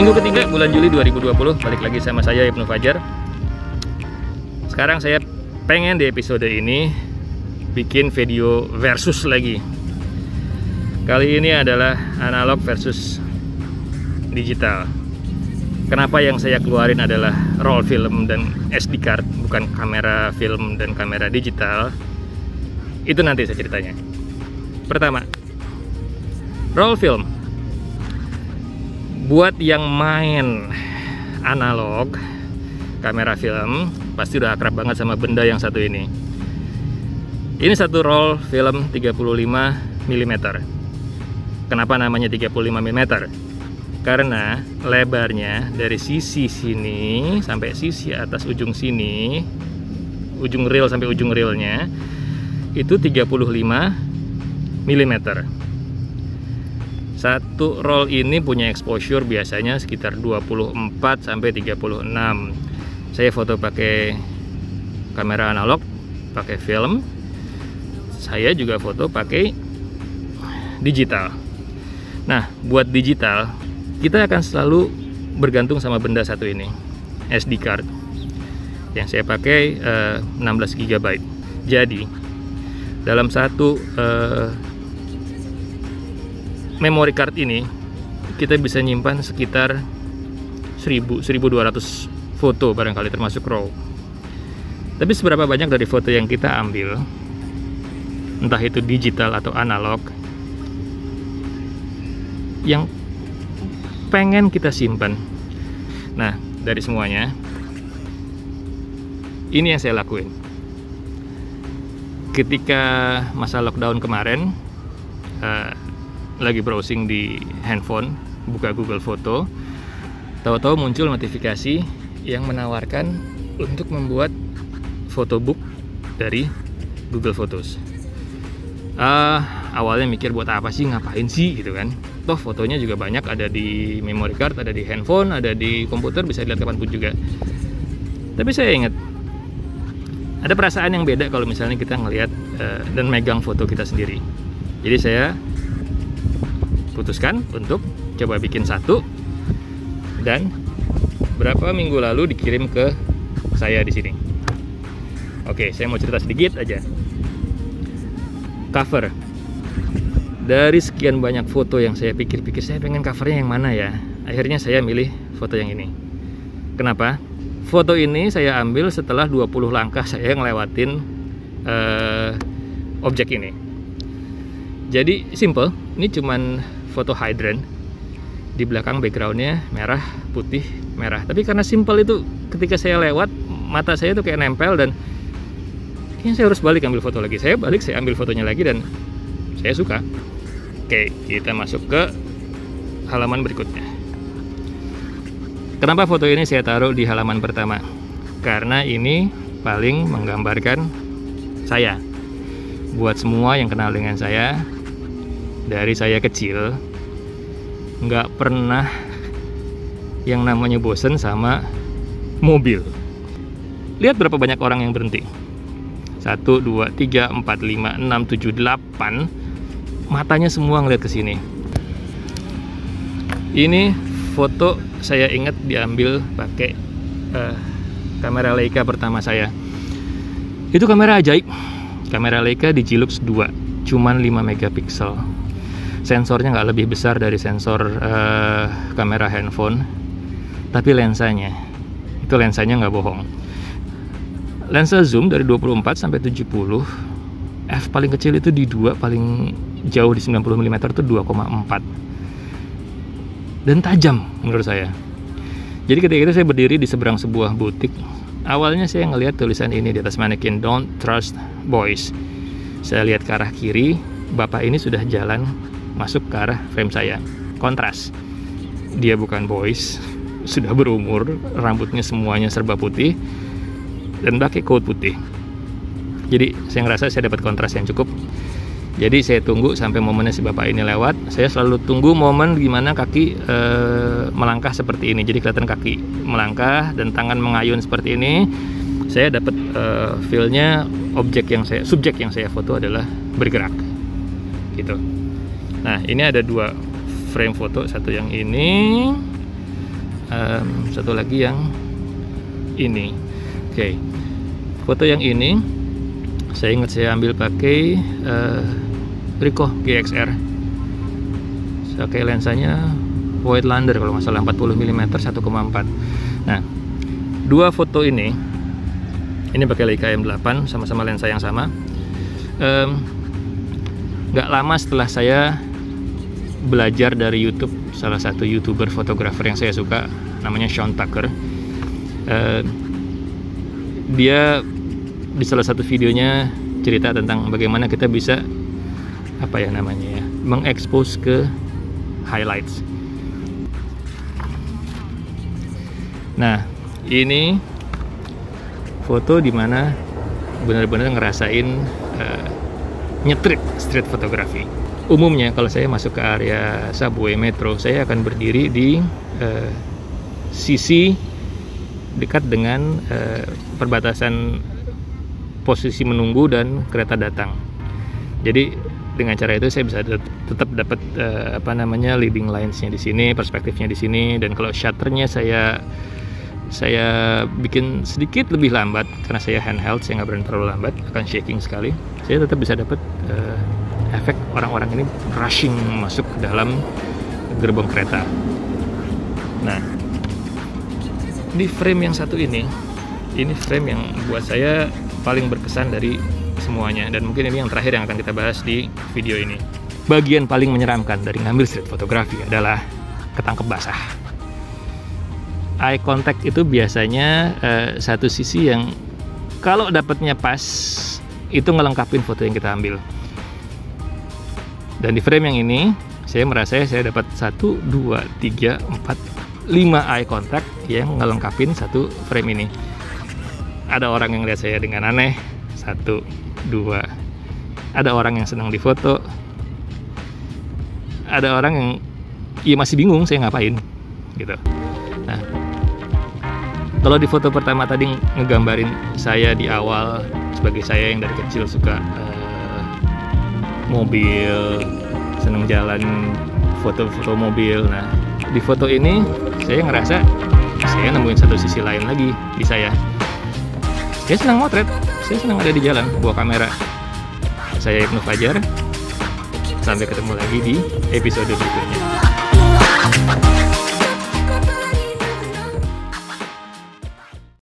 Minggu ketiga bulan Juli 2020, balik lagi sama saya Ibnu Fajar. Sekarang saya pengen di episode ini bikin video versus lagi. Kali ini adalah analog versus digital. Kenapa yang saya keluarin adalah roll film dan SD card, bukan kamera film dan kamera digital? Itu nanti saya ceritanya. Pertama, roll film. Buat yang main analog kamera film pasti udah akrab banget sama benda yang satu ini. Ini satu roll film 35 mm. Kenapa namanya 35 mm? Karena lebarnya dari sisi sini sampai sisi atas ujung sini, ujung reel sampai ujung reelnya itu 35 mm. Satu roll ini punya exposure biasanya sekitar 24 sampai 36. Saya foto pakai kamera analog, pakai film. Saya juga foto pakai digital. Nah, buat digital kita akan selalu bergantung sama benda satu ini, SD card. Yang saya pakai 16 GB. Jadi, dalam satu memory card ini kita bisa nyimpan sekitar 1200 foto barangkali, termasuk RAW. Tapi seberapa banyak dari foto yang kita ambil, entah itu digital atau analog, yang pengen kita simpan? Nah, dari semuanya ini yang saya lakuin. Ketika masa lockdown kemarin, lagi browsing di handphone, buka Google Foto, tahu-tahu muncul notifikasi yang menawarkan untuk membuat photobook dari Google Photos. Awalnya mikir buat apa sih, ngapain sih gitu kan. Toh fotonya juga banyak, ada di memory card, ada di handphone, ada di komputer, bisa dilihat kapanpun juga. Tapi saya ingat ada perasaan yang beda kalau misalnya kita ngelihat dan megang foto kita sendiri. Jadi saya putuskan untuk coba bikin satu, dan berapa minggu lalu dikirim ke saya di sini. Oke, saya mau cerita sedikit aja. Cover. Dari sekian banyak foto yang saya pikir-pikir, saya pengen covernya yang mana ya? Akhirnya saya milih foto yang ini. Kenapa? Foto ini saya ambil setelah 20 langkah saya ngelewatin objek ini. Jadi simple, ini cuman foto hydrant. Di belakang backgroundnya merah, putih, merah. Tapi karena simple itu, ketika saya lewat, mata saya tuh kayak nempel, dan kayaknya saya harus balik ambil foto lagi. Saya balik, saya ambil fotonya lagi, dan saya suka. Oke, kita masuk ke halaman berikutnya. Kenapa foto ini saya taruh di halaman pertama? Karena ini paling menggambarkan saya. Buat semua yang kenal dengan saya, dari saya kecil nggak pernah yang namanya bosen sama mobil. Lihat berapa banyak orang yang berhenti. 1, 2, 3, 4, 5, 6, 7, 8. Matanya semua ngeliat ke sini. Ini foto saya ingat diambil pakai kamera Leica pertama saya. Itu kamera ajaib. Kamera Leica Digilux 2, cuman 5 megapiksel. Sensornya nggak lebih besar dari sensor kamera handphone, tapi lensanya nggak bohong. Lensa zoom dari 24 sampai 70, f paling kecil itu di 2, paling jauh di 90 mm itu 2,4, dan tajam menurut saya. Jadi ketika itu saya berdiri di seberang sebuah butik. Awalnya saya ngelihat tulisan ini di atas manekin, "Don't trust boys." Saya lihat ke arah kiri, bapak ini sudah jalan masuk ke arah frame saya. Kontras. Dia bukan boys, sudah berumur, rambutnya semuanya serba putih, dan pakai coat putih. Jadi saya ngerasa saya dapat kontras yang cukup. Jadi saya tunggu sampai momennya si bapak ini lewat. Saya selalu tunggu momen gimana kaki melangkah seperti ini. Jadi kelihatan kaki melangkah dan tangan mengayun seperti ini. Saya dapat feel-nya subjek yang saya foto adalah bergerak. Gitu. Nah, ini ada 2 frame foto, satu yang ini, satu lagi yang ini. Oke, foto yang ini saya ingat saya ambil pakai Ricoh GXR. Pakai lensanya Voigtlander kalau nggak salah, 40 mm 1,4. Nah, dua foto ini pakai Leica M8, sama-sama lensa yang sama. Nggak lama setelah saya belajar dari YouTube, salah satu YouTuber fotografer yang saya suka, namanya Sean Tucker. Dia di salah satu videonya cerita tentang bagaimana kita bisa mengekspos ke highlights. Nah, ini foto dimana benar-benar ngerasain nyetrit street fotografi. Umumnya kalau saya masuk ke area subway, metro, saya akan berdiri di sisi dekat dengan perbatasan posisi menunggu dan kereta datang. Jadi dengan cara itu saya bisa tetap dapat leading lines-nya di sini, perspektifnya di sini, dan kalau shutternya saya bikin sedikit lebih lambat karena saya handheld, saya nggak berani terlalu lambat, akan shaking sekali. Saya tetap bisa dapat efek orang-orang ini rushing masuk ke dalam gerbong kereta. Nah, di frame yang satu ini frame yang buat saya paling berkesan dari semuanya, dan mungkin ini yang terakhir yang akan kita bahas di video ini. Bagian paling menyeramkan dari ngambil street fotografi adalah ketangkep basah. Eye contact itu biasanya satu sisi yang kalau dapatnya pas itu ngelengkapin foto yang kita ambil. Dan di frame yang ini saya merasa saya dapat 1, 2, 3, 4, 5 eye contact yang ngelengkapin satu frame ini. Ada orang yang lihat saya dengan aneh, 1, 2. Ada orang yang senang difoto. Ada orang yang masih bingung saya ngapain gitu. Nah, kalau di foto pertama tadi ngegambarin saya di awal sebagai saya yang dari kecil suka mobil, seneng jalan, foto-foto mobil. Nah, di foto ini saya ngerasa saya nemuin satu sisi lain lagi di saya. Saya senang motret, saya senang ada di jalan bawa kamera. Saya Ibnu Fajar. Sampai ketemu lagi di episode berikutnya.